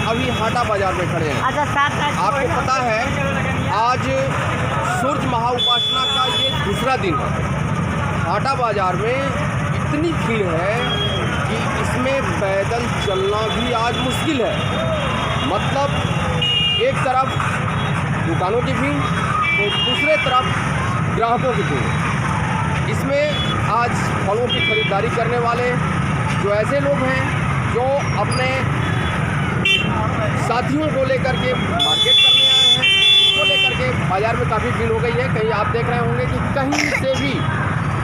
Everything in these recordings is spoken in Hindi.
अभी हाटा बाजार में खड़े हैं। अच्छा, 7 तारीख आपको पता है आज सूर्य महाउपासना का ये दूसरा दिन है। हाटा बाजार में इतनी भीड़ है कि इसमें पैदल चलना भी आज मुश्किल है। मतलब एक तरफ दुकानों की भीड़ तो दूसरे तरफ ग्राहकों की भीड़। इसमें आज फलों की खरीदारी करने वाले जो ऐसे लोग हैं जो अपने साथियों को लेकर के मार्केट करने आए हैं, उसको लेकर के बाज़ार में काफ़ी भीड़ हो गई है। कहीं आप देख रहे होंगे कि कहीं से भी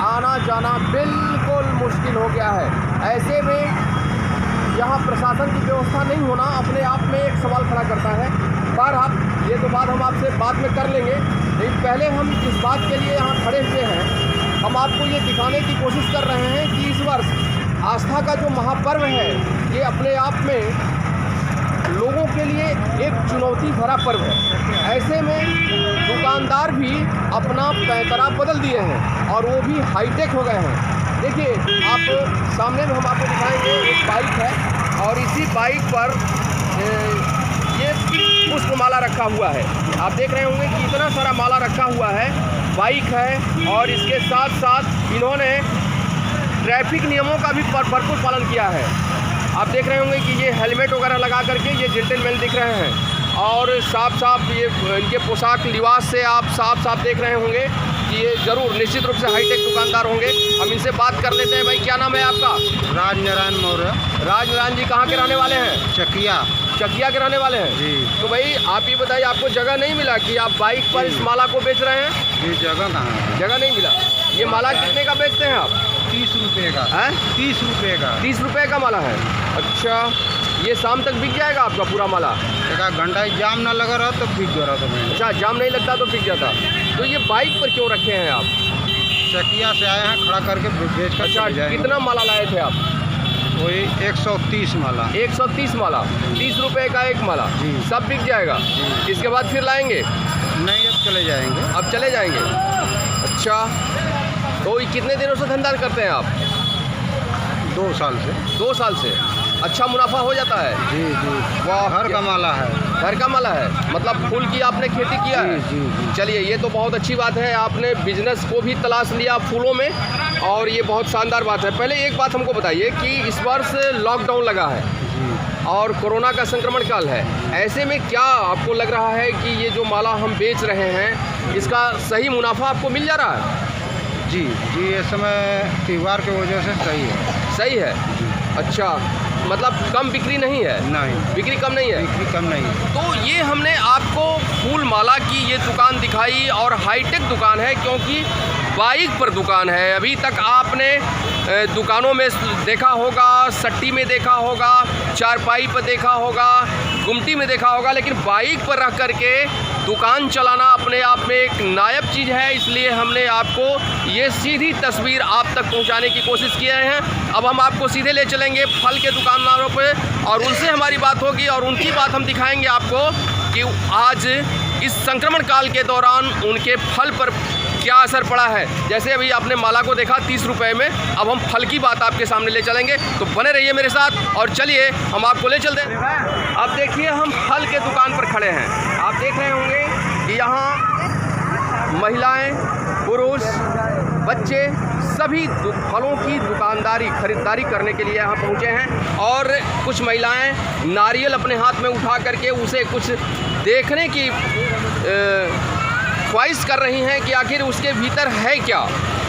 आना जाना बिल्कुल मुश्किल हो गया है। ऐसे में यहाँ प्रशासन की व्यवस्था नहीं होना अपने आप में एक सवाल खड़ा करता है। बहरहाल ये तो बात हम आपसे बाद में कर लेंगे, लेकिन पहले हम इस बात के लिए यहाँ खड़े हुए हैं, हम आपको ये दिखाने की कोशिश कर रहे हैं कि इस वर्ष आस्था का जो महापर्व है ये अपने आप में लोगों के लिए एक चुनौती भरा पर्व है। ऐसे में दुकानदार भी अपना पैंतरा बदल दिए हैं और वो भी हाईटेक हो गए हैं। देखिए आप सामने में हम आपको दिखाएंगे एक बाइक है और इसी बाइक पर ये पुष्प माला रखा हुआ है। आप देख रहे होंगे कि इतना सारा माला रखा हुआ है। बाइक है और इसके साथ साथ इन्होंने ट्रैफिक नियमों का भी भरपूर पालन किया है। आप देख रहे होंगे कि ये हेलमेट वगैरह लगा करके ये जेंटलमैन दिख रहे हैं और साफ साफ ये इनके पोशाक लिबास से आप साफ साफ देख रहे होंगे कि ये ज़रूर निश्चित रूप से हाईटेक दुकानदार होंगे। हम इनसे बात कर लेते हैं। भाई क्या नाम है आपका? राजनारायण मौर्य। राजनारायण जी कहाँ के रहने वाले हैं? चकिया के रहने वाले हैं जी। तो भाई आप ये बताइए, आपको जगह नहीं मिला कि आप बाइक पर इस माला को बेच रहे हैं? जी, जगह कहाँ है? जगह नहीं मिला। ये माला कितने का बेचते हैं आप? 30 रुपये का है। 30 रुपये का 30 रुपये का माला है। अच्छा, ये शाम तक बिक जाएगा आपका पूरा माला? एक घंटा जाम ना लगा रहा तो बिक गया था। अच्छा, जाम नहीं लगता तो बिक जाता। तो ये बाइक पर क्यों रखे हैं आप? चकिया से आए हैं, खड़ा करके बेच कर। अच्छा, कितना माला लाए थे आप? वही 130 माला। 130 माला, 30 रुपये का एक माला जी। सब बिक जाएगा। इसके बाद फिर लाएंगे? नहीं, अब चले जाएंगे। अब चले जाएंगे। अच्छा, तो ये कितने दिनों से धंधा करते हैं आप? 2 साल से। 2 साल से। अच्छा मुनाफा हो जाता है? जी जी, वाह, घर का माला है। घर का माला है, मतलब फूल की आपने खेती किया है? जी जी। चलिए, ये तो बहुत अच्छी बात है। आपने बिजनेस को भी तलाश लिया फूलों में और ये बहुत शानदार बात है। पहले एक बात हमको बताइए कि इस वर्ष लॉकडाउन लगा है और कोरोना का संक्रमण काल है। ऐसे में क्या आपको लग रहा है कि ये जो माला हम बेच रहे हैं इसका सही मुनाफा आपको मिल जा रहा है? जी जी, इस समय त्योहार की वजह से सही है। सही है। अच्छा, मतलब कम बिक्री नहीं है? नहीं, बिक्री कम नहीं है। बिक्री कम नहीं है। तो ये हमने आपको फूल माला की ये दुकान दिखाई और हाईटेक दुकान है क्योंकि बाइक पर दुकान है। अभी तक आपने दुकानों में देखा होगा, सट्टी में देखा होगा, चारपाई पर देखा होगा, गुमटी में देखा होगा, लेकिन बाइक पर रख करके दुकान चलाना अपने आप में एक नायाब चीज़ है। इसलिए हमने आपको ये सीधी तस्वीर आप तक पहुंचाने की कोशिश किए हैं। अब हम आपको सीधे ले चलेंगे फल के दुकानदारों पे और उनसे हमारी बात होगी और उनकी बात हम दिखाएंगे आपको कि आज इस संक्रमण काल के दौरान उनके फल पर क्या असर पड़ा है। जैसे अभी आपने माला को देखा 30 रुपये में, अब हम फल की बात आपके सामने ले चलेंगे, तो बने रहिए मेरे साथ और चलिए हम आपको ले चलते हैं। अब देखिए हम फल के दुकान पर खड़े हैं। आप देख रहे होंगे कि यहाँ महिलाएं, पुरुष, बच्चे सभी फलों की दुकानदारी खरीदारी करने के लिए यहाँ पहुँचे हैं और कुछ महिलाएं नारियल अपने हाथ में उठा करके उसे कुछ देखने की ख्वाहिश कर रही हैं कि आखिर उसके भीतर है क्या।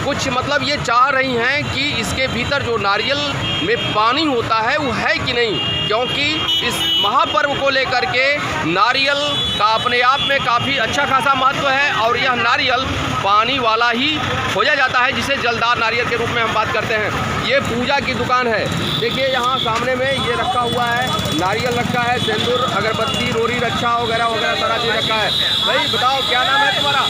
कुछ मतलब ये चाह रही हैं कि इसके भीतर जो नारियल में पानी होता है वो है कि नहीं, क्योंकि इस महापर्व को लेकर के नारियल का अपने आप में काफ़ी अच्छा खासा महत्व है और यह नारियल पानी वाला ही खोजा जाता है, जिसे जलदार नारियल के रूप में हम बात करते हैं। ये पूजा की दुकान है। देखिए यहाँ सामने में ये रखा हुआ है, नारियल रखा है, सिंदूर, अगरबत्ती, रोरी, रक्षा वगैरह वगैरह सारा चीज़ रखा है। भाई बताओ क्या नाम है तुम्हारा?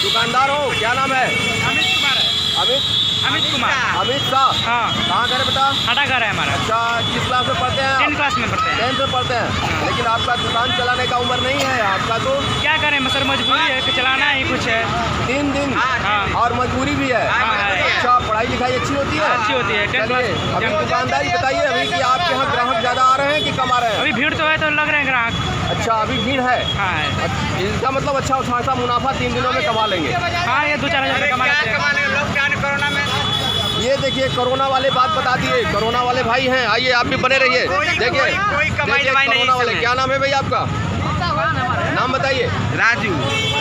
दुकानदार हो, क्या नाम है? अमित कुमार है। अमित कुमार। अमित शाह, हाँ, कहाँ घर है बेटा? हाटा घर है हमारा। अच्छा, किस क्लास में पढ़ते हैं आप? 10 क्लास में पढ़ते हैं। 10th में पढ़ते हैं, लेकिन आपका दुकान चलाने का उम्र नहीं है आपका, तो क्या करें सर, मजबूरी है कि चलाना ही कुछ है। 3 दिन हाँ। और मजबूरी भी है। अच्छा, पढ़ाई लिखाई अच्छी होती है? अच्छी होती है। 10 चलिए, अभी दुकानदारी बताइए अभी कि आपके यहाँ ग्राहक ज़्यादा आ रहे हैं कि कम आ रहे हैं? अभी भीड़ तो है, तो लग रहे हैं ग्राहक। अच्छा, अभी भीड़ है। हाँ है। इसका मतलब अच्छा खासा मुनाफा 3 दिनों में कमा लेंगे। हाँ, ये 2-4 हज़ार कमा लेते हैं। लॉकडाउन कोरोना में ये देखिए, कोरोना वाले बात बता दिए, कोरोना वाले भाई हैं, आइए आप भी बने रहिए। देखिए कोई कमाई देखिए, दवाई नहीं कोरोना वाले, इसमें। क्या नाम है भाई आपका? नाम बताइए। राजू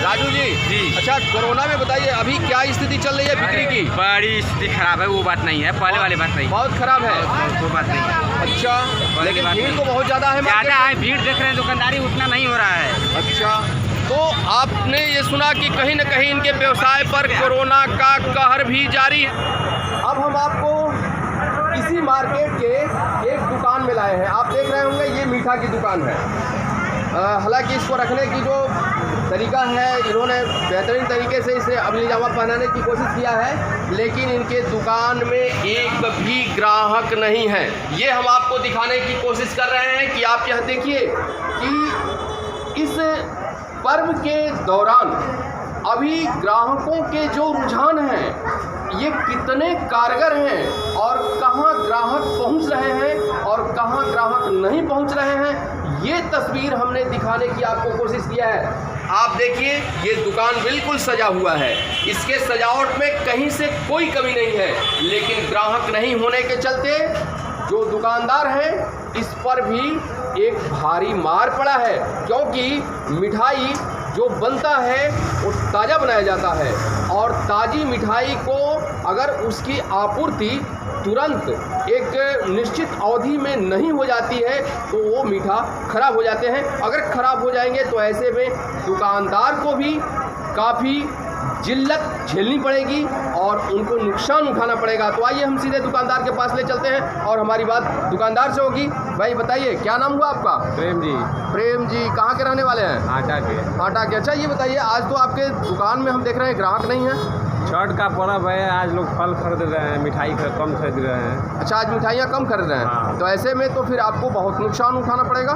राजू जी। अच्छा, कोरोना में बताइए अभी क्या स्थिति चल रही है बिक्री की? बड़ी स्थिति खराब है, वो बात नहीं है, पहले वाली बात नहीं, बहुत खराब है। वो बात नहीं है। अच्छा, लेकिन बात भीड़ नहीं। तो बहुत ज़्यादा है मार्केट ज़्यादा में। है, भीड़ देख रहे हैं, दुकानदारी उतना नहीं हो रहा है। अच्छा, तो आपने ये सुना कि कहीं न कहीं इनके व्यवसाय पर कोरोना का कहर भी जारी है। अब हम आपको इसी मार्केट के एक दुकान में लाए हैं। आप देख रहे होंगे, ये मीठा की दुकान है। हालांकि इसको रखने की जो तरीका है, इन्होंने बेहतरीन तरीके से इसे अमली जामा पहनाने की कोशिश किया है, लेकिन इनके दुकान में एक भी ग्राहक नहीं है। ये हम आपको दिखाने की कोशिश कर रहे हैं कि आप यह देखिए कि इस पर्व के दौरान अभी ग्राहकों के जो रुझान हैं ये कितने कारगर हैं और कहाँ ग्राहक पहुंच रहे हैं और कहाँ ग्राहक नहीं पहुंच रहे हैं, ये तस्वीर हमने दिखाने की आपको कोशिश किया है। आप देखिए, ये दुकान बिल्कुल सजा हुआ है, इसके सजावट में कहीं से कोई कमी नहीं है, लेकिन ग्राहक नहीं होने के चलते जो दुकानदार हैं इस पर भी एक भारी मार पड़ा है, क्योंकि मिठाई जो बनता है वो ताज़ा बनाया जाता है और ताज़ी मिठाई को अगर उसकी आपूर्ति तुरंत एक निश्चित अवधि में नहीं हो जाती है तो वो मीठा खराब हो जाते हैं। अगर खराब हो जाएंगे तो ऐसे में दुकानदार को भी काफ़ी जिल्लत झेलनी पड़ेगी और उनको नुकसान उठाना पड़ेगा। तो आइए हम सीधे दुकानदार के पास ले चलते हैं और हमारी बात दुकानदार से होगी। भाई बताइए, क्या नाम हुआ आपका? प्रेम जी। प्रेम जी, कहाँ के रहने वाले हैं? आटा के। आटा के। अच्छा, ये बताइए, आज तो आपके दुकान में हम देख रहे हैं ग्राहक नहीं है। छठ का पर्व है, आज लोग फल खरीद रहे हैं, मिठाई कम खरीद रहे हैं। अच्छा, आज मिठाइयाँ कम खरीद रहे हैं। हाँ। तो ऐसे में तो फिर आपको बहुत नुकसान उठाना पड़ेगा।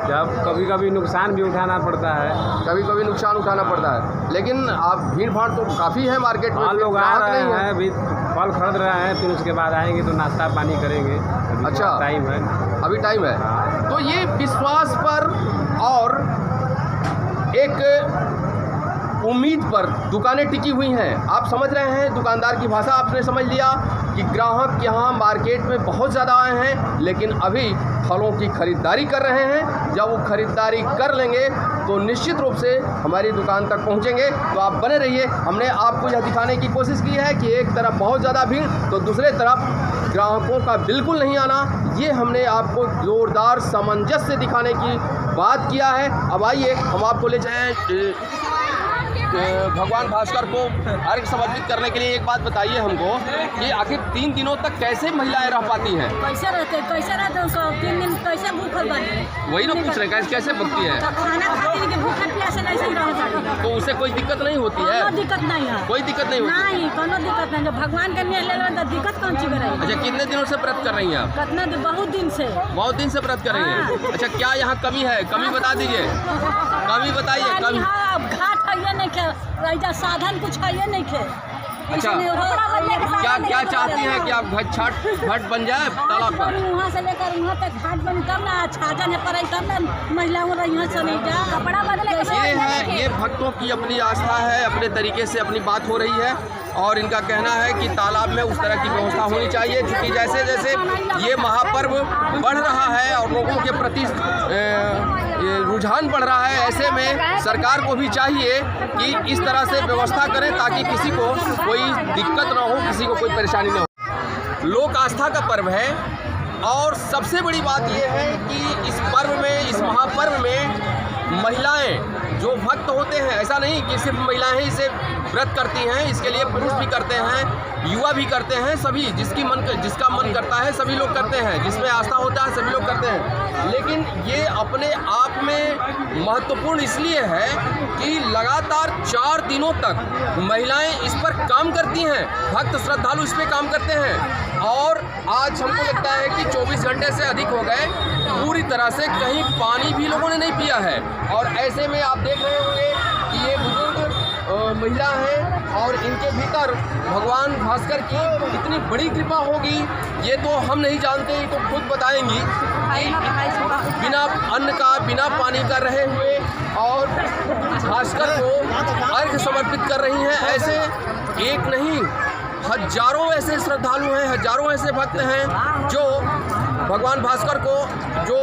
जब कभी कभी नुकसान भी उठाना पड़ता है, कभी कभी नुकसान उठाना पड़ता है, लेकिन आप भीड़ भाड़ तो काफ़ी है मार्केट में। लोग आ ग्राहक रहे नहीं है। हैं, अभी फल खरीद रहे हैं, फिर उसके बाद आएंगे तो नाश्ता पानी करेंगे। अभी अच्छा, टाइम है, अभी टाइम है। हाँ। तो ये विश्वास पर और एक उम्मीद पर दुकानें टिकी हुई हैं। आप समझ रहे हैं, दुकानदार की भाषा आपने समझ लिया कि ग्राहक यहाँ मार्केट में बहुत ज़्यादा आए हैं, लेकिन अभी फलों की खरीदारी कर रहे हैं। जब वो खरीदारी कर लेंगे तो निश्चित रूप से हमारी दुकान तक पहुँचेंगे। तो आप बने रहिए। हमने आपको यह दिखाने की कोशिश की है कि एक तरफ बहुत ज़्यादा भीड़ तो दूसरे तरफ ग्राहकों का बिल्कुल नहीं आना। ये हमने आपको ज़ोरदार सामंजस्य दिखाने की बात किया है। अब आइए हम आपको ले जाएँ भगवान भास्कर को अर्घ समर्पित करने के लिए। एक बात बताइए हमको कि आखिर 3 दिनों तक कैसे महिलाएं रह पाती हैं? कैसे रहते 3 दिन कैसे भूखल बने? वही ना पूछ रहे हैं, कैसे भगती है? तो खाना खाती के भूखल प्यासे नहीं सही रह जाती। तो उससे कोई दिक्कत नहीं होती है? कोनो दिक्कत नहीं है। कोई दिक्कत नहीं होती? नहीं, कोनो दिक्कत नहीं। जब भगवान के लिए ले लो तो दिक्कत कौन चीज रही? अच्छा, कितने दिनों से व्रत कर रही हैं आप? कितना दिन? बहुत दिन से। बहुत दिन से व्रत कर रही हैं। अच्छा, क्या यहाँ कमी है? कमी बता दीजिए, कमी बताइए। कमी घाट है ये नहीं खे, साधन कुछ है ये नहीं खे। अच्छा, क्या क्या चाहती हैं कि आप घाट बन जाए तालाब का? वहाँ से लेकर वहाँ तक घाट बने तब ना छाजन है पड़े, तब ना महिलाओं यहाँ से नहीं जा कपड़ा बदले। ये भक्तों की अपनी आस्था है, अपने तरीके से अपनी बात हो रही है और इनका कहना है कि तालाब में उस तरह की व्यवस्था होनी चाहिए, क्योंकि जैसे जैसे ये महापर्व बढ़ रहा है और लोगों के प्रति रुझान बढ़ रहा है, ऐसे में सरकार को भी चाहिए कि इस तरह से व्यवस्था करें ताकि किसी को कोई दिक्कत ना हो, किसी को कोई परेशानी ना हो। लोक आस्था का पर्व है और सबसे बड़ी बात यह है कि इस पर्व में, इस महापर्व में महिलाएं जो भक्त होते हैं, ऐसा नहीं कि सिर्फ महिलाएं ही इसे व्रत करती हैं। इसके लिए पुरुष भी करते हैं, युवा भी करते हैं, सभी जिसका मन करता है सभी लोग करते हैं, जिसमें आस्था होता है सभी लोग करते हैं। लेकिन ये अपने आप में महत्वपूर्ण इसलिए है कि लगातार 4 दिनों तक महिलाएं इस पर काम करती हैं, भक्त श्रद्धालु इस पर काम करते हैं। और आज हमको लगता है कि 24 घंटे से अधिक हो गए, पूरी तरह से कहीं पानी भी लोगों ने नहीं पिया है। और ऐसे में आप देख रहे होंगे कि ये बुजुर्ग महिला है और इनके भीतर भगवान भास्कर की इतनी बड़ी कृपा होगी ये तो हम नहीं जानते, ये तो खुद बताएंगी। बिना अन्न का बिना पानी का रहे हुए और भास्कर को अर्घ समर्पित कर रही हैं। ऐसे एक नहीं, हजारों ऐसे श्रद्धालु हैं, हजारों ऐसे भक्त हैं जो भगवान भास्कर को, जो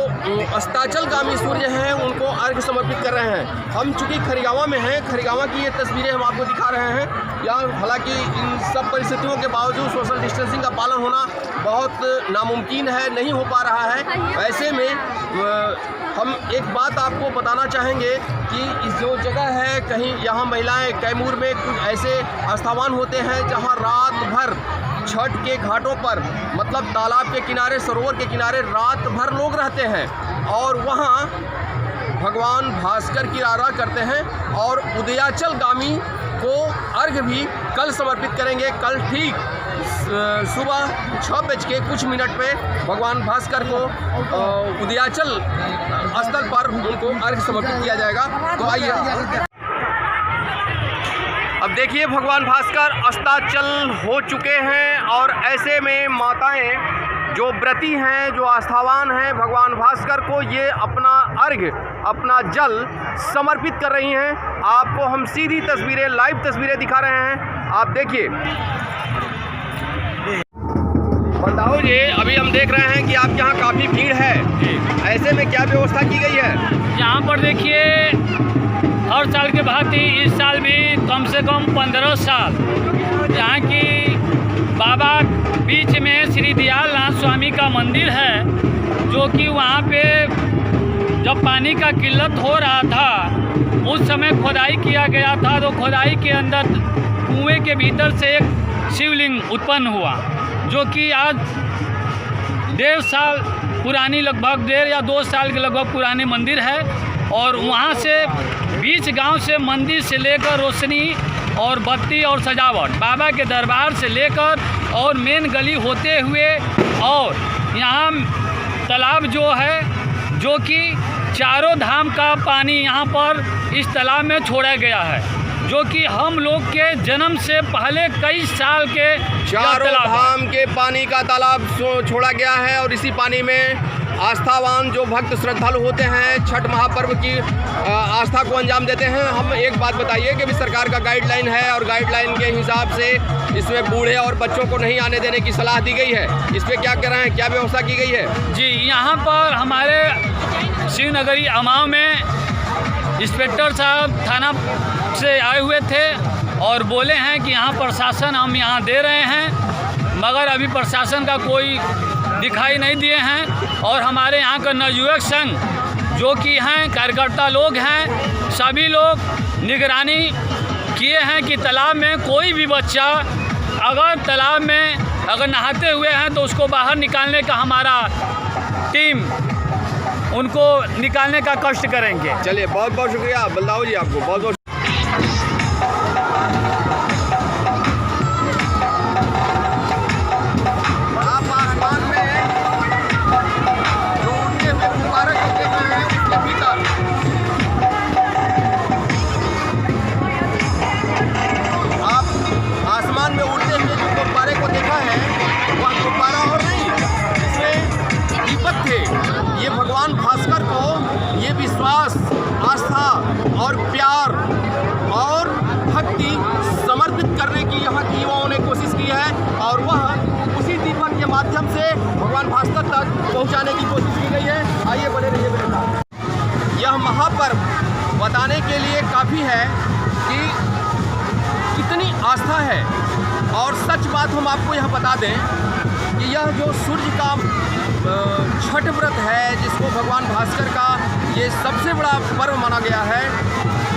अस्ताचलगामी सूर्य हैं, उनको अर्घ्य समर्पित कर रहे हैं। हम चूँकि खरगावा में हैं, खरगावा की ये तस्वीरें हम आपको दिखा रहे हैं। यहाँ हालांकि इन सब परिस्थितियों के बावजूद सोशल डिस्टेंसिंग का पालन होना बहुत नामुमकिन है, नहीं हो पा रहा है। ऐसे में हम एक बात आपको बताना चाहेंगे कि इस जो जगह है, कहीं यहाँ महिलाएं कैमूर में कुछ ऐसे स्थान होते हैं जहाँ रात भर छठ के घाटों पर, मतलब तालाब के किनारे, सरोवर के किनारे रात भर लोग रहते हैं और वहाँ भगवान भास्कर की आराधना करते हैं और उदयाचल गामी को अर्घ्य भी कल समर्पित करेंगे। कल ठीक सुबह 6:00 पे भगवान भास्कर को उदयाचल स्थल पर उनको अर्घ्य समर्पित किया जाएगा। तो आइए अब देखिए, भगवान भास्कर अस्ताचल हो चुके हैं और ऐसे में माताएं जो व्रती हैं, जो आस्थावान हैं भगवान भास्कर को, ये अपना अर्घ्य, अपना जल समर्पित कर रही हैं। आपको हम सीधी तस्वीरें, लाइव तस्वीरें दिखा रहे हैं, आप देखिए। बताओ जी, अभी हम देख रहे हैं कि आपके यहाँ काफ़ी भीड़ है, ऐसे में क्या व्यवस्था की गई है? यहाँ पर देखिए, हर साल के भांति इस साल भी कम से कम 15 साल यहाँ की बाबा बीच में श्री दयालनाथ स्वामी का मंदिर है, जो कि वहाँ पे जब पानी का किल्लत हो रहा था उस समय खुदाई किया गया था। तो खुदाई के अंदर कुएं के भीतर से एक शिवलिंग उत्पन्न हुआ, जो कि आज 1.5 साल पुरानी, लगभग 1.5 या 2 साल के लगभग पुराने मंदिर है। और वहाँ से बीच गांव से मंदिर से लेकर रोशनी और बत्ती और सजावट, बाबा के दरबार से लेकर और मेन गली होते हुए, और यहाँ तालाब जो है, जो कि चारों धाम का पानी यहाँ पर इस तालाब में छोड़ा गया है, जो कि हम लोग के जन्म से पहले कई साल के चारों धाम के पानी का तालाब छोड़ा गया है। और इसी पानी में आस्थावान जो भक्त श्रद्धालु होते हैं छठ महापर्व की आस्था को अंजाम देते हैं। हम एक बात बताइए कि भी सरकार का गाइडलाइन है और गाइडलाइन के हिसाब से इसमें बूढ़े और बच्चों को नहीं आने देने की सलाह दी गई है। इस पर क्या कर रहे हैं, क्या व्यवस्था की गई है? जी, यहाँ पर हमारे शिवनगरी अमाव में इंस्पेक्टर साहब थाना से आए हुए थे और बोले हैं कि यहाँ प्रशासन हम यहाँ दे रहे हैं, मगर अभी प्रशासन का कोई दिखाई नहीं दिए हैं। और हमारे यहाँ का नवयुवक संघ जो कि हैं, कार्यकर्ता लोग हैं, सभी लोग निगरानी किए हैं कि तालाब में कोई भी बच्चा अगर तालाब में अगर नहाते हुए हैं तो उसको बाहर निकालने का हमारा टीम उनको निकालने का कष्ट करेंगे। चलिए, बहुत बहुत शुक्रिया बलदाऊ जी, आपको बहुत बहुत। आप आसमान में जो उनके मुबारक होते हैं उसके भीतर आप आसमान में उड़ते हुए जो गुब्बारे को देखा है, वह गुब्बारा और नहीं, इसमें दीपक थे। ये भगवान भास्कर को ये विश्वास, आस्था और प्यार और भक्ति समर्पित करने की यहाँ की युवाओं ने कोशिश की है और वह उसी दीपक के माध्यम से भगवान भास्कर तक पहुँचाने की कोशिश की गई है। आइए बने रहिए मेरे साथ। यह महापर्व बताने के लिए काफ़ी है कि कितनी आस्था है। और सच बात हम आपको यह बता दें कि यह जो सूर्य का छठ व्रत है, जिसको भगवान भास्कर का ये सबसे बड़ा पर्व माना गया है,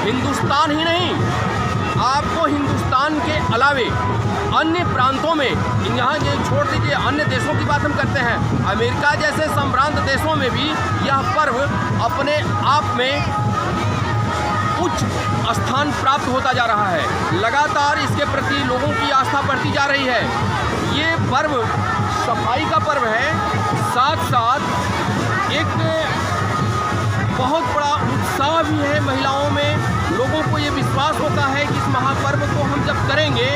हिंदुस्तान ही नहीं आपको हिंदुस्तान के अलावे अन्य प्रांतों में, यहाँ ये छोड़ दीजिए अन्य देशों की बात हम करते हैं, अमेरिका जैसे संभ्रांत देशों में भी यह पर्व अपने आप में उच्च स्थान प्राप्त होता जा रहा है। लगातार इसके प्रति लोगों की आस्था बढ़ती जा रही है। ये पर्व सफाई का पर्व है, साथ साथ एक बहुत बड़ा उत्साह भी है महिलाओं में। लोगों को ये विश्वास होता है कि इस महापर्व को हम जब करेंगे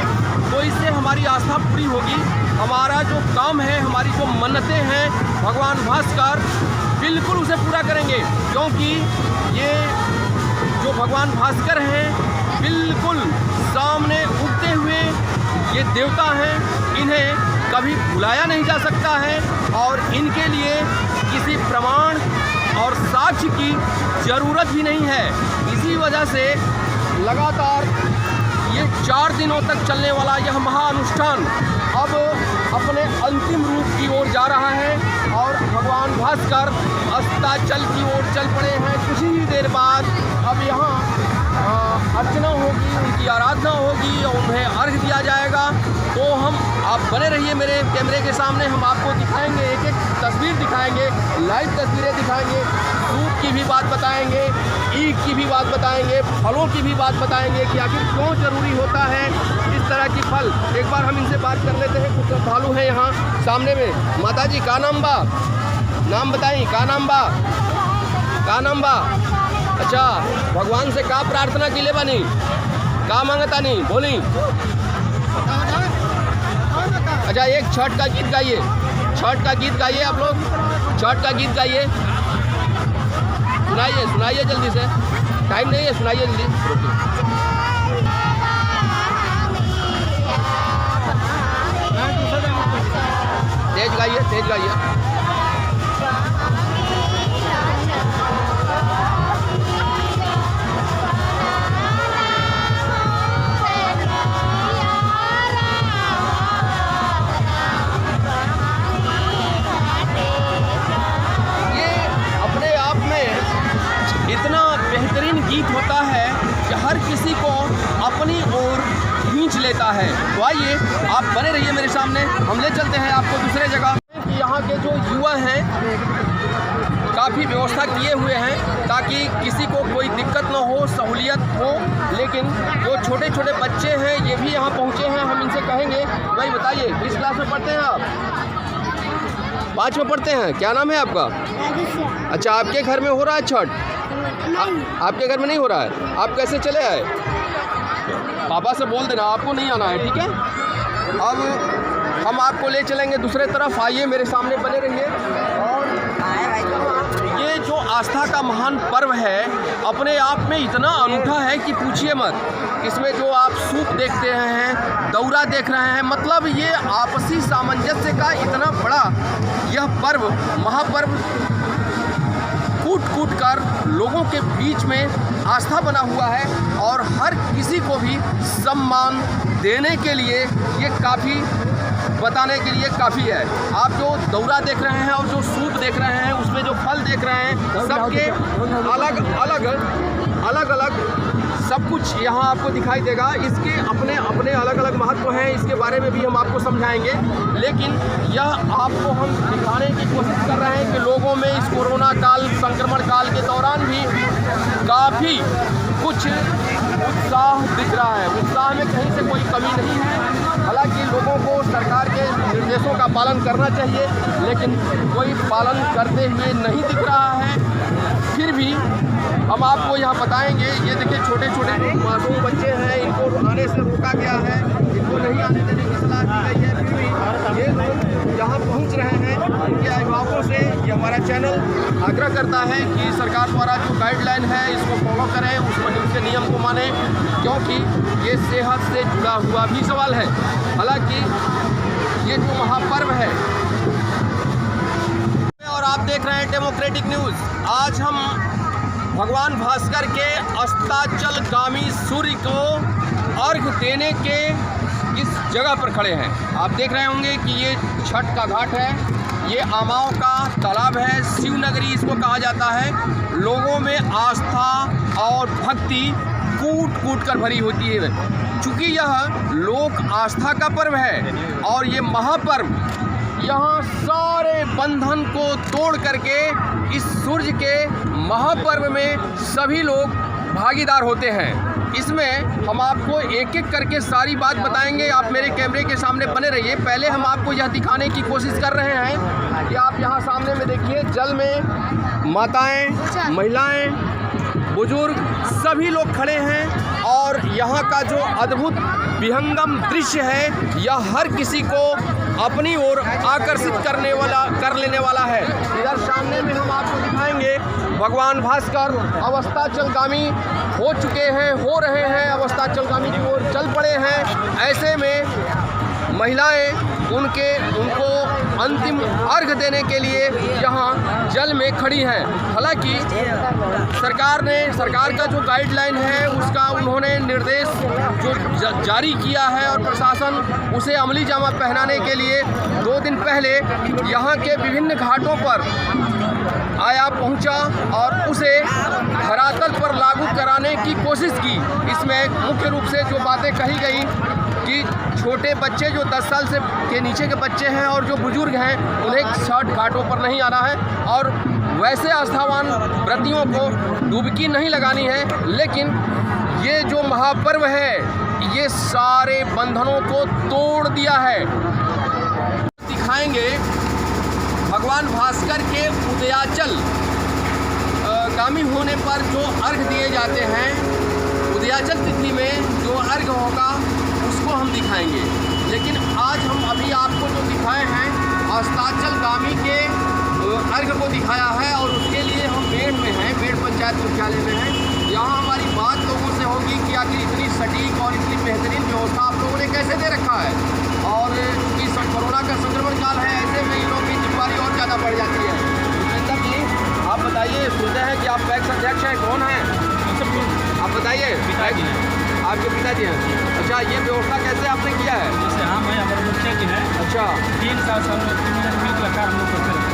तो इससे हमारी आस्था पूरी होगी, हमारा जो काम है, हमारी जो मन्नतें हैं, भगवान भास्कर बिल्कुल उसे पूरा करेंगे। क्योंकि ये जो भगवान भास्कर हैं बिल्कुल सामने उगते हुए ये देवता हैं, इन्हें कभी भुलाया नहीं जा सकता है और इनके लिए किसी प्रमाण और साक्ष्य की ज़रूरत भी नहीं है। इसी वजह से लगातार ये 4 दिनों तक चलने वाला यह महाअनुष्ठान अब अपने अंतिम रूप की ओर जा रहा है और भगवान भास्कर अस्ताचल की ओर चल पड़े हैं। कुछ ही देर बाद अब यहाँ अर्चना होगी, उनकी आराधना होगी और उन्हें अर्घ दिया जाएगा। तो आप बने रहिए मेरे कैमरे के सामने, हम आपको दिखाएंगे, एक एक तस्वीर दिखाएंगे, लाइव तस्वीरें दिखाएंगे, सूप की भी बात बताएंगे, ईख की भी बात बताएंगे, फलों की भी बात बताएंगे कि आखिर क्यों ज़रूरी होता है इस तरह की फल। एक बार हम इनसे बात कर लेते हैं। कुछ श्रद्धालु हैं यहाँ सामने में। माता जी का नाम बा? नाम बताई, का नाम बा? का नाम बा? अच्छा, भगवान से का प्रार्थना की ले बानी, का मांगता नहीं बोली? अच्छा, एक छठ का गीत गाइए, छठ का गीत गाइए आप लोग, छठ का गीत गाइए, सुनाइए सुनाइए जल्दी से, टाइम नहीं है, सुनाइए जल्दी। तेज गाइए, तेज गाइए। इतना बेहतरीन गीत होता है कि हर किसी को अपनी ओर खींच लेता है। तो आइए आप बने रहिए मेरे सामने, हम ले चलते हैं आपको दूसरे जगह। यहाँ के जो युवा हैं काफ़ी व्यवस्था किए हुए हैं ताकि किसी को कोई दिक्कत ना हो, सहूलियत हो। लेकिन जो छोटे छोटे बच्चे हैं ये भी यहाँ पहुँचे हैं। हम इनसे कहेंगे, भाई बताइए किस क्लास में पढ़ते हैं आप? 5 में पढ़ते हैं। क्या नाम है आपका? अच्छा, आपके घर में हो रहा है छठ? आपके घर में नहीं हो रहा है? आप कैसे चले आए? पापा से बोल देना आपको नहीं आना है, ठीक है? अब हम आपको ले चलेंगे दूसरे तरफ। आइए मेरे सामने बने रहिए। और ये जो आस्था का महान पर्व है अपने आप में इतना अनूठा है कि पूछिए मत। इसमें जो आप सूप देखते हैं, दौरा देख रहे हैं, मतलब ये आपसी सामंजस्य का इतना बड़ा यह पर्व, महापर्व कूट कूट कर लोगों के बीच में आस्था बना हुआ है और हर किसी को भी सम्मान देने के लिए ये काफ़ी, बताने के लिए काफ़ी है। आप जो दौरा देख रहे हैं और जो सूप देख रहे हैं, उसमें जो फल देख रहे हैं, सबके अलग अलग सब कुछ यहाँ आपको दिखाई देगा। इसके अपने अपने अलग अलग महत्व हैं, इसके बारे में भी हम आपको समझाएंगे। लेकिन यह आपको हम दिखाने की कोशिश कर रहे हैं कि लोगों में इस कोरोना काल, संक्रमण काल के दौरान भी काफ़ी कुछ उत्साह दिख रहा है। उत्साह में कहीं से कोई कमी नहीं है। हालांकि लोगों को सरकार के निर्देशों का पालन करना चाहिए, लेकिन कोई पालन करते हुए नहीं दिख रहा है। फिर भी हम आपको यहाँ बताएंगे। ये देखिए छोटे छोटे मासूम बच्चे हैं, इनको आने से रोका गया है, इनको नहीं आने देने की सलाह दी गई है। फिर भी ये लोग यहाँ पहुँच रहे हैं। इनके अभिभावकों से ये हमारा चैनल आग्रह करता है कि सरकार द्वारा जो गाइडलाइन है इसको फॉलो करें, उसके नियम को मानें, क्योंकि ये सेहत से जुड़ा हुआ भी सवाल है। हालांकि ये जो महापर्व है, और आप देख रहे हैं डेमोक्रेटिक न्यूज़। आज हम भगवान भास्कर के अस्ताचलगामी सूर्य को अर्घ देने के इस जगह पर खड़े हैं। आप देख रहे होंगे कि ये छठ का घाट है, ये आमाओं का तालाब है, शिव नगरी इसको कहा जाता है। लोगों में आस्था और भक्ति कूट कूट कर भरी होती है। चूँकि यह लोक आस्था का पर्व है और ये महापर्व यहाँ सारे बंधन को तोड़ करके इस सूर्य के महापर्व में सभी लोग भागीदार होते हैं। इसमें हम आपको एक एक करके सारी बात बताएंगे। आप मेरे कैमरे के सामने बने रहिए। पहले हम आपको यह दिखाने की कोशिश कर रहे हैं कि आप यहाँ सामने में देखिए, जल में माताएं, महिलाएं, बुजुर्ग सभी लोग खड़े हैं और यहाँ का जो अद्भुत विहंगम दृश्य है यह हर किसी को अपनी ओर आकर्षित कर लेने वाला है। इधर सामने में हम आपको दिखाएंगे भगवान भास्कर अवस्थाचलगामी हो चुके हैं, हो रहे हैं, अवस्थाचलगामी की ओर चल पड़े हैं। ऐसे में महिलाएं उनको अंतिम अर्घ देने के लिए यहाँ जल में खड़ी हैं। हालांकि सरकार का जो गाइडलाइन है उसका उन्होंने निर्देश जो जारी किया है और प्रशासन उसे अमली जामा पहनाने के लिए 2 दिन पहले यहाँ के विभिन्न घाटों पर आया पहुँचा और उसे धरातल पर लागू कराने की कोशिश की। इसमें मुख्य रूप से जो बातें कही गई कि छोटे बच्चे जो 10 साल से के नीचे के बच्चे हैं और जो बुजुर्ग हैं उन्हें छठ घाटों पर नहीं आना है और वैसे आस्थावान व्रतियों को डुबकी नहीं लगानी है। लेकिन ये जो महापर्व है ये सारे बंधनों को तोड़ दिया है। दिखाएंगे भगवान भास्कर के उदयाचल गामी होने पर जो अर्घ दिए जाते हैं, उदयाचल तिथि में जो अर्घ होगा उसको हम दिखाएंगे। लेकिन आज हम अभी आपको जो दिखाए हैं अस्ताचलगामी के अर्घ को दिखाया है और उसके लिए हम बेड़ में हैं, बेड़ पंचायत मुख्यालय में हैं। यहाँ हमारी बात लोगों से होगी कि आखिर इतनी सटीक और इतनी बेहतरीन व्यवस्था आप लोगों ने कैसे दे रखा है। और इस कोरोना का संक्रमण काल है, ऐसे में इन लोगों की जिम्मेदारी और ज़्यादा बढ़ जाती है। भूपेंद्र जी आप बताइए, सुनते हैं कि आप पैक्स अध्यक्ष हैं, कौन हैं आप बताइए? पिताजी हैं। आपके पिताजी हैं। अच्छा, ये व्यवस्था कैसे आपने किया है? जैसे हम हैं, हमारे मुखिया जी हैं। अच्छा, 3 साल से हम लोग मिलकर हम लोग करते हैं।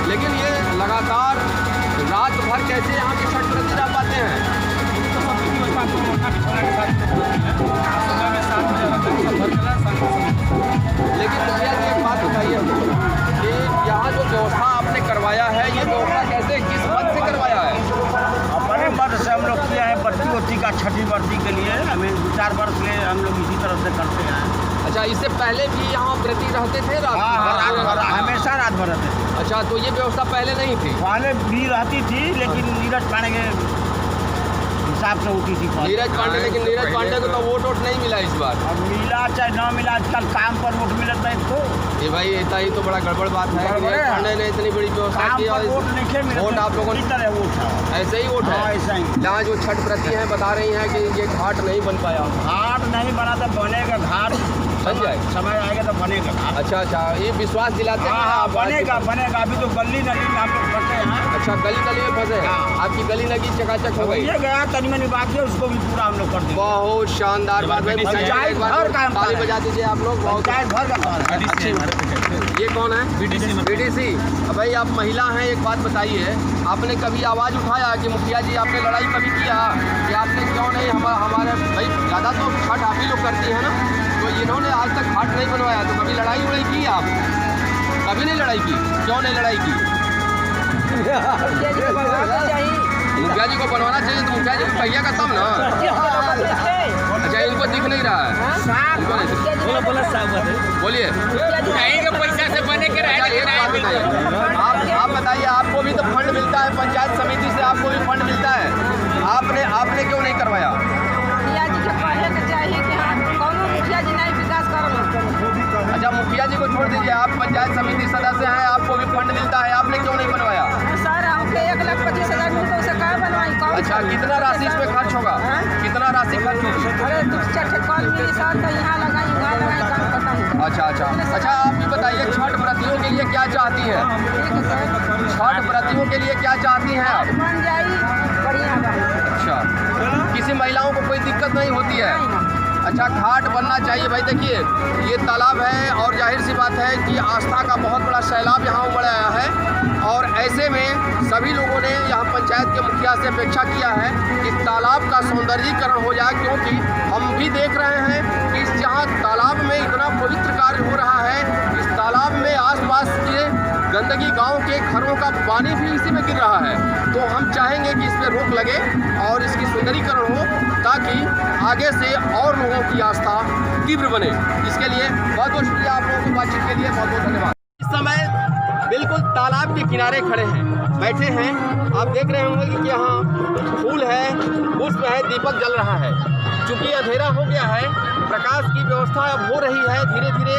लेकिन ये लगातार रात भर कैसे यहाँ के छठ व्रती रह पाते हैं? तो सब कुछ व्यवस्था हम लोग उठा के छोड़ा के साथ सुबह में 7 बजे तक सब भर चला, शाम को सब। लेकिन मुखिया जी एक बात बताइए कि यहाँ जो व्यवस्था आपने करवाया है ये व्यवस्था कैसे, किस पद से करवाया है? अपने वर्ष से हम लोग किया है बर्ती वर्ती का, छठी वर्ती के लिए हमें 4 वर्ष के हम लोग इसी तरह से करते हैं। अच्छा, इससे पहले भी यहाँ व्रती रहते थे रात भर? हमेशा रात भर रहते थे। अच्छा, तो ये व्यवस्था पहले नहीं थी? पहले भी रहती थी लेकिन नीरज पांडे के हिसाब से होती थी। नीरज पांडे, लेकिन नीरज पांडे को तो वोट नहीं मिला इस बार। अब मिला चाहे न मिला, आजकल काम पर वोट मिलता है तो ये भाई इतना ही तो बड़ा गड़बड़ बात है कि नीरज पांडे ने इतनी बड़ी व्यवस्था काम की और पर वोट नहीं मिलता। वोट आप लोगों ने वोट है, ऐसे ही वोट है। हाँ, ऐसा ही। यहाँ जो छठ व्रती हैं बता रही हैं कि ये घाट नहीं बन पाया। घाट नहीं बना तो बनेगा घाट, बन जाए, समय आएगा तो बनेगा घाट। अच्छा अच्छा, ये विश्वास दिलाते हैं हाँ, आप? बनेगा बनेगा। अभी तो गली नली में हम लोग फंसे हैं। अच्छा, गली गली में फंसे हैं। हाँ। आपकी गली लगी चकाचक हो गई? ये गया तनी मनी बाकी है, उसको भी पूरा हम लोग कर देंगे। बहुत शानदार बात है। पंचायत भर काम कर ताली रहे हैं। बजा दीजिए आप लोग। बहुत पंचायत भर का काम है। अच्छी। ये कौन है? बीडीसी। भाई आप महिला हैं, एक बात बताइए, आपने कभी आवाज़ उठाया कि मुखिया जी आपने लड़ाई कभी किया कि आपने क्यों नहीं हमारे भाई ज़्यादा तो छठ आप ही लोग करती हैं ना, तो इन्होंने आज तक घाट नहीं बनवाया, तो कभी लड़ाई उड़ाई की आप? कभी नहीं लड़ाई की? क्यों नहीं लड़ाई की? मुखिया जी को बनवाना चाहिए, तो मुखिया जी को कहिए का तब ना। अच्छा, इनको दिख नहीं रहा है? बोलिए। पैसा से बने के आप बताइए, आपको भी तो फंड मिलता है पंचायत समिति से, आपको भी फंड मिलता है, आपने क्यों नहीं करवाया? मुखिया जी के पढ़े के चाहिए कि हाँ कौन मुखिया जी नहीं विकास करना। अच्छा, मुखिया जी को छोड़ दीजिए, आप पंचायत समिति सदस्य हैं, आपको भी फंड मिलता है, आपने क्यों नहीं बनवाया? सर हमको 1,25,000 मिलता, उसे कहाँ बनवाई? अच्छा, कितना राशि इसमें खर्च होगा? कितना राशि खर्च होगी? अरे 2-4 कॉल मिली सर, तो यहाँ लगाई वहाँ लगाई, काम करता हूँ। अच्छा, आप भी बताइए, छठ व्रतियों के लिए क्या चाहती हैं? ठीक है सर, छठ व्रतियों के लिए क्या चाहती हैं आप? बन जाई बढ़िया बात। अच्छा, किसी महिलाओं को कोई दिक्कत नहीं होती है? अच्छा, घाट बनना चाहिए भाई। देखिए ये तालाब है और जाहिर सी बात है कि आस्था का बहुत बड़ा सैलाब यहाँ उमड़ आया है और ऐसे में सभी लोगों ने यहाँ पंचायत के मुखिया से अपेक्षा किया है कि तालाब का सौंदर्यीकरण हो जाए, क्योंकि हम भी देख रहे हैं कि जहाँ तालाब में इतना पवित्र कार्य हो रहा है, इस तालाब में आसपास के गंदगी गांव के घरों का पानी भी इसी में गिर रहा है। तो हम चाहेंगे कि इस पर रोक लगे और इसकी सुंदरीकरण हो ताकि आगे से और लोगों की आस्था तीव्र बने। इसके लिए बहुत बहुत शुक्रिया आप लोगों की बातचीत के लिए, बहुत बहुत धन्यवाद। इस समय बिल्कुल तालाब के किनारे खड़े हैं, बैठे हैं। आप देख रहे होंगे कि यहाँ फूल है, पुष्प है, दीपक जल रहा है। चूँकि अंधेरा हो गया है, प्रकाश की व्यवस्था अब हो रही है धीरे धीरे।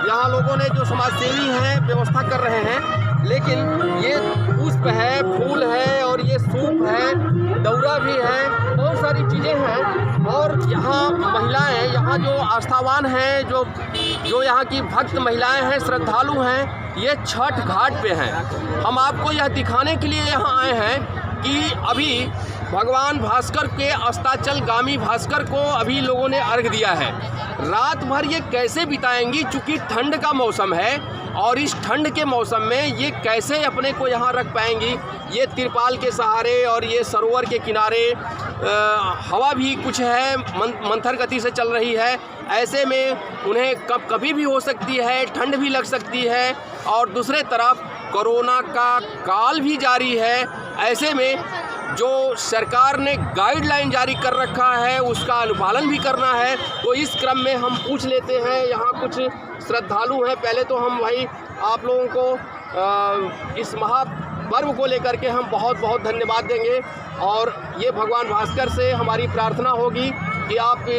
यहाँ लोगों ने जो समाजसेवी हैं व्यवस्था कर रहे हैं, लेकिन ये पुष्प है, फूल है और ये सूप है, दौरा भी है, बहुत सारी चीज़ें हैं। और यहाँ महिलाएं, यहाँ जो आस्थावान हैं, जो यहाँ की भक्त महिलाएं हैं, श्रद्धालु हैं, ये छठ घाट पे हैं। हम आपको यह दिखाने के लिए यहाँ आए हैं कि अभी भगवान भास्कर के अस्ताचलगामी भास्कर को अभी लोगों ने अर्घ दिया है। रात भर ये कैसे बिताएंगी, चूँकि ठंड का मौसम है और इस ठंड के मौसम में ये कैसे अपने को यहाँ रख पाएंगी। ये तिरपाल के सहारे और ये सरोवर के किनारे हवा भी कुछ है, मंथर गति से चल रही है। ऐसे में उन्हें कभी भी हो सकती है, ठंड भी लग सकती है और दूसरे तरफ कोरोना का काल भी जारी है। ऐसे में जो सरकार ने गाइडलाइन जारी कर रखा है उसका अनुपालन भी करना है। तो इस क्रम में हम पूछ लेते हैं, यहाँ कुछ श्रद्धालु हैं। पहले तो हम भाई आप लोगों को इस महापर्व को लेकर के हम बहुत बहुत धन्यवाद देंगे और ये भगवान भास्कर से हमारी प्रार्थना होगी कि आप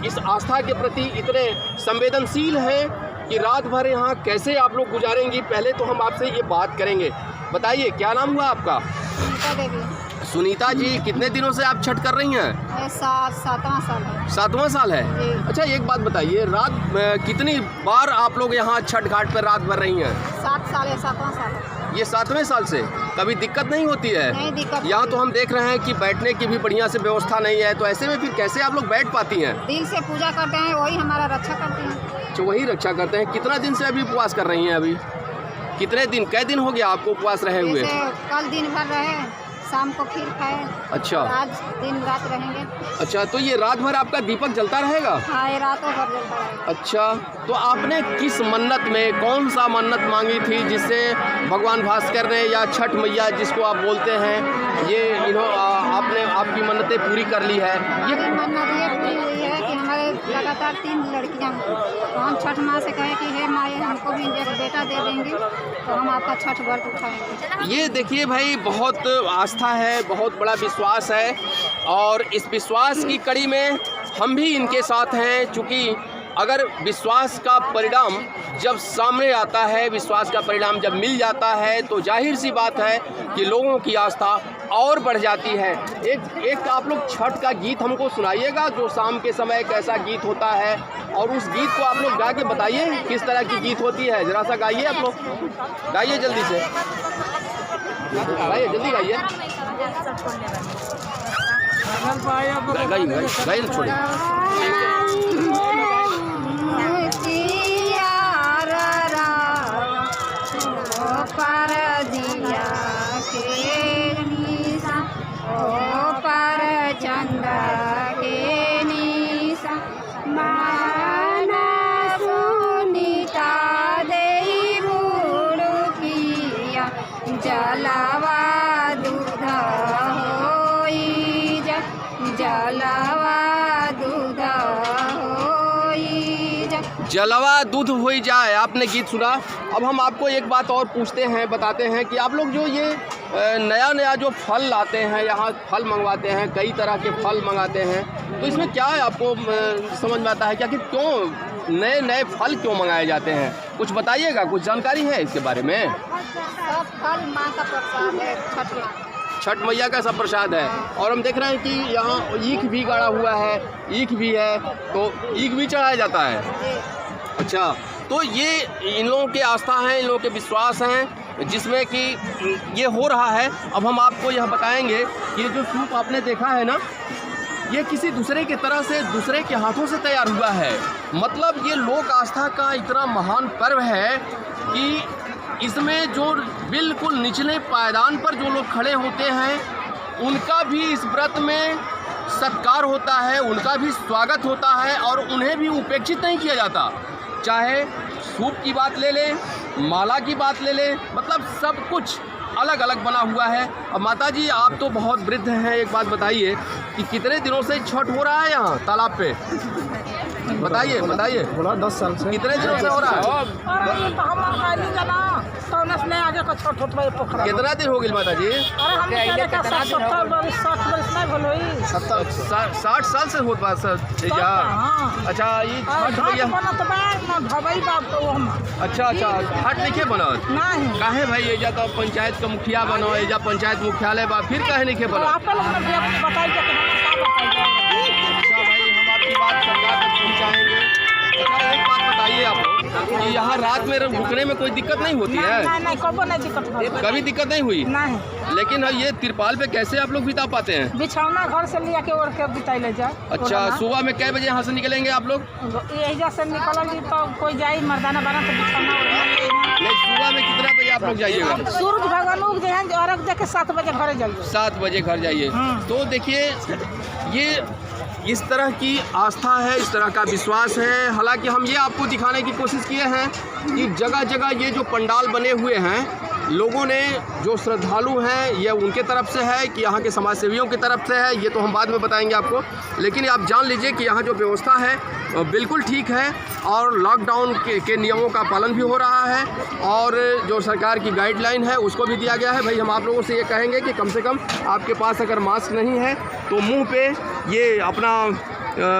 इस आस्था के प्रति इतने संवेदनशील हैं कि रात भर यहाँ कैसे आप लोग गुजारेंगी। पहले तो हम आपसे ये बात करेंगे। बताइए क्या नाम हुआ आपका? सुनीता जी, कितने दिनों से आप छठ कर रही हैं? 7वां साल है। 7वां साल है। अच्छा, एक बात बताइए, रात कितनी बार आप लोग यहाँ छठ घाट पर रात भर रही हैं? 7 साल है, 7वां साल है। ये 7वें साल से कभी दिक्कत नहीं होती है? नहीं दिक्कत। यहाँ तो हम देख रहे हैं कि बैठने की भी बढ़िया से व्यवस्था नहीं है, तो ऐसे में फिर कैसे आप लोग बैठ पाती हैं? दिल से पूजा करते हैं, वही हमारा रक्षा करते हैं। तो वही रक्षा करते हैं। कितना दिन से अभी उपवास कर रही हैं? अभी कितने दिन, कै दिन हो गया आपको उपवास रहे हुए? कल दिन भर रहे, शाम को खीर खाए। अच्छा, आज दिन रात रहेंगे। अच्छा, तो ये रात भर आपका दीपक जलता रहेगा? हाँ, ये रातों भर जलता रहेगा। अच्छा, तो आपने किस मन्नत में, कौन सा मन्नत मांगी थी जिससे भगवान भास्कर ने या छठ मैया जिसको आप बोलते हैं, ये आपने आपकी मन्नतें पूरी कर ली है? ये मन्नत ये पूरी हुई है कि हमारे लगातार 3 लड़कियाँ, तो हम छठ माँ से कहे कि हे माँ, हमको भी एक बेटा दे देंगे तो हम आपका छठ व्रत उठाएंगे। ये देखिए भाई, बहुत आस्था है, बहुत बड़ा विश्वास है और इस विश्वास की कड़ी में हम भी इनके साथ हैं। चूँकि अगर विश्वास का परिणाम जब सामने आता है, विश्वास का परिणाम जब मिल जाता है, तो जाहिर सी बात है कि लोगों की आस्था और बढ़ जाती है। एक आप लोग छठ का गीत हमको सुनाइएगा, जो शाम के समय कैसा गीत होता है, और उस गीत को आप लोग गा के बताइए किस तरह की गीत होती है। ज़रा सा गाइए, आप लोग गाइए जल्दी से, गाइए जल्दी गाइए, गाइए छोड़िए। जलवा दूध हो जाए, आपने गीत सुना। अब हम आपको एक बात और पूछते हैं, बताते हैं कि आप लोग जो ये नया जो फल लाते हैं, यहाँ फल मंगवाते हैं, कई तरह के फल मंगाते हैं, तो इसमें क्या है आपको समझ में आता है क्या कि क्यों नए फल क्यों मंगाए जाते हैं? कुछ बताइएगा, कुछ जानकारी है इसके बारे में? सब फल माँ का प्रसाद है, छठ मैया का सब प्रसाद है। और हम देख रहे हैं कि यहाँ ईख भी गाड़ा हुआ है, ईख भी है, तो ईख भी चढ़ाया जाता है। अच्छा, तो ये इन लोगों की आस्था है, इन लोगों के विश्वास हैं, जिसमें कि ये हो रहा है। अब हम आपको यह बताएंगे कि ये जो सूप आपने देखा है ना, ये किसी दूसरे की तरह से दूसरे के हाथों से तैयार हुआ है। मतलब ये लोक आस्था का इतना महान पर्व है कि इसमें जो बिल्कुल निचले पायदान पर जो लोग खड़े होते हैं उनका भी इस व्रत में सत्कार होता है, उनका भी स्वागत होता है और उन्हें भी उपेक्षित नहीं किया जाता। चाहे सूप की बात ले लें, माला की बात ले लें, मतलब सब कुछ अलग अलग बना हुआ है। अब माता जी आप तो बहुत वृद्ध हैं, एक बात बताइए कि कितने दिनों से छठ हो रहा है यहाँ तालाब पे? बताइए बताइए। 10 साल से। कितने दिनों से हो रहा है? कितना दिन हो गई माता जी? 60 साल से होत बात सर। अच्छा ये छठ भैया, अच्छा छठ नहीं बनत काहे भाई? एजा तो पंचायत का मुखिया बनो, एजा पंचायत मुख्यालय बा, फिर काहे नहीं बनत? अच्छा भाई हम आपकी बात सरकार तक पहुँचाएंगे। अच्छा एक बात बताइए आप लोग कि यहाँ रात में रुकने में कोई दिक्कत नहीं होती है? कभी दिक्कत नहीं हुई? नहीं। लेकिन ये तिरपाल पे कैसे आप लोग बिता पाते हैं? बिछौना घर से लिया के ओढ़ के बिता ले जाए। अच्छा सुबह में कै बजे यहाँ से निकलेंगे आप लोग? यही से निकलेंगे तो कोई जाए मर्दाना बना तो बिछौना नहीं, सुबह में कितना बजे आप लोग जाइएगा? सूरज भगवान उग जाए अर्घ दे के 7 बजे घर जाइए। 7 बजे घर जाइए। तो देखिए ये इस तरह की आस्था है, इस तरह का विश्वास है। हालांकि हम ये आपको दिखाने की कोशिश किए हैं कि जगह जगह ये जो पंडाल बने हुए हैं लोगों ने, जो श्रद्धालु हैं, ये उनके तरफ से है कि यहाँ के समाज सेवियों की तरफ से है, ये तो हम बाद में बताएंगे आपको। लेकिन आप जान लीजिए कि यहाँ जो व्यवस्था है बिल्कुल ठीक है और लॉकडाउन के नियमों का पालन भी हो रहा है और जो सरकार की गाइडलाइन है उसको भी दिया गया है। भाई हम आप लोगों से ये कहेंगे कि कम से कम आपके पास अगर मास्क नहीं है तो मुंह पे ये अपना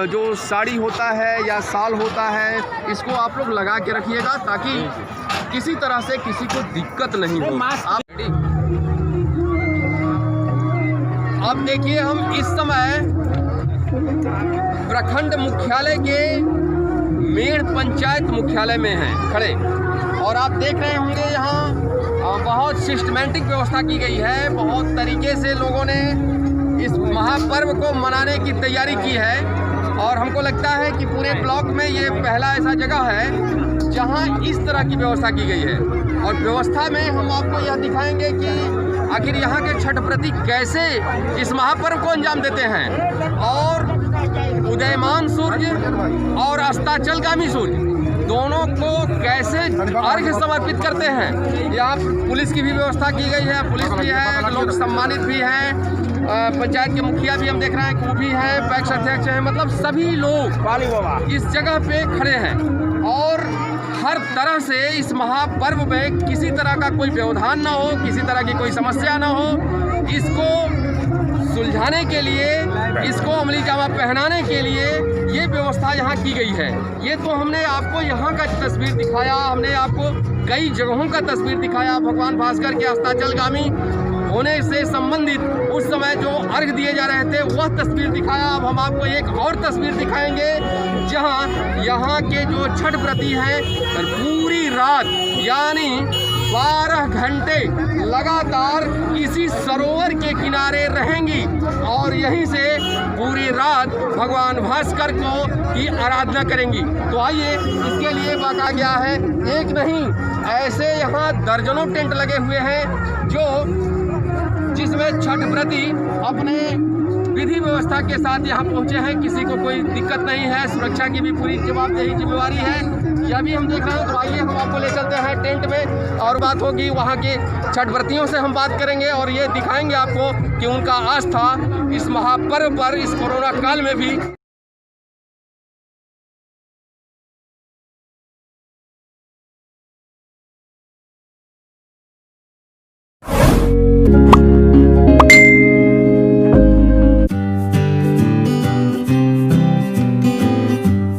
जो साड़ी होता है या शाल होता है इसको आप लोग लगा के रखिएगा ताकि किसी तरह से किसी को दिक्कत नहीं हो। अब देखिए हम इस समय प्रखंड मुख्यालय के मेड़ पंचायत मुख्यालय में हैं खड़े और आप देख रहे होंगे यहाँ बहुत सिस्टमेटिक व्यवस्था की गई है। बहुत तरीके से लोगों ने इस महापर्व को मनाने की तैयारी की है और हमको लगता है कि पूरे ब्लॉक में ये पहला ऐसा जगह है जहाँ इस तरह की व्यवस्था की गई है। और व्यवस्था में हम आपको यह दिखाएंगे कि आखिर यहाँ के छठ व्रती कैसे इस महापर्व को अंजाम देते हैं और उदयमान सूर्य और अस्ताचलगामी सूर्य दोनों को कैसे अर्घ्य समर्पित करते हैं। यहाँ पुलिस की भी व्यवस्था की गई है, पुलिस भी है, लोग सम्मानित भी हैं, पंचायत के मुखिया भी हम देख रहे हैं कि वो भी हैं, पैक्स अध्यक्ष हैं, मतलब सभी लोग इस जगह पे खड़े हैं और हर तरह से इस महापर्व में किसी तरह का कोई व्यवधान ना हो, किसी तरह की कोई समस्या ना हो, इसको सुलझाने के लिए, इसको अमली जामा पहनाने के लिए ये व्यवस्था यहाँ की गई है। ये तो हमने आपको यहाँ का तस्वीर दिखाया, हमने आपको कई जगहों का तस्वीर दिखाया। भगवान भास्कर के अस्ताचलगामी होने से संबंधित उस समय जो अर्घ दिए जा रहे थे वह तस्वीर दिखाया। अब हम आपको एक और तस्वीर दिखाएंगे जहाँ यहाँ के जो छठ व्रती हैं पूरी रात यानी 12 घंटे लगातार इसी सरोवर के किनारे रहेंगी और यहीं से पूरी रात भगवान भास्कर को की आराधना करेंगी। तो आइए इसके लिए बाका गया है, एक नहीं ऐसे यहाँ दर्जनों टेंट लगे हुए हैं जिसमें छठ व्रती अपने विधि व्यवस्था के साथ यहाँ पहुँचे हैं। किसी को कोई दिक्कत नहीं है, सुरक्षा की भी पूरी जिम्मेवारी है, यह भी हम देख रहे हैं। तो आइए हम आपको ले चलते हैं टेंट में और बात होगी वहाँ के छठ व्रतियों से हम बात करेंगे और ये दिखाएंगे आपको कि उनका आस्था इस महापर्व पर इस कोरोना काल में भी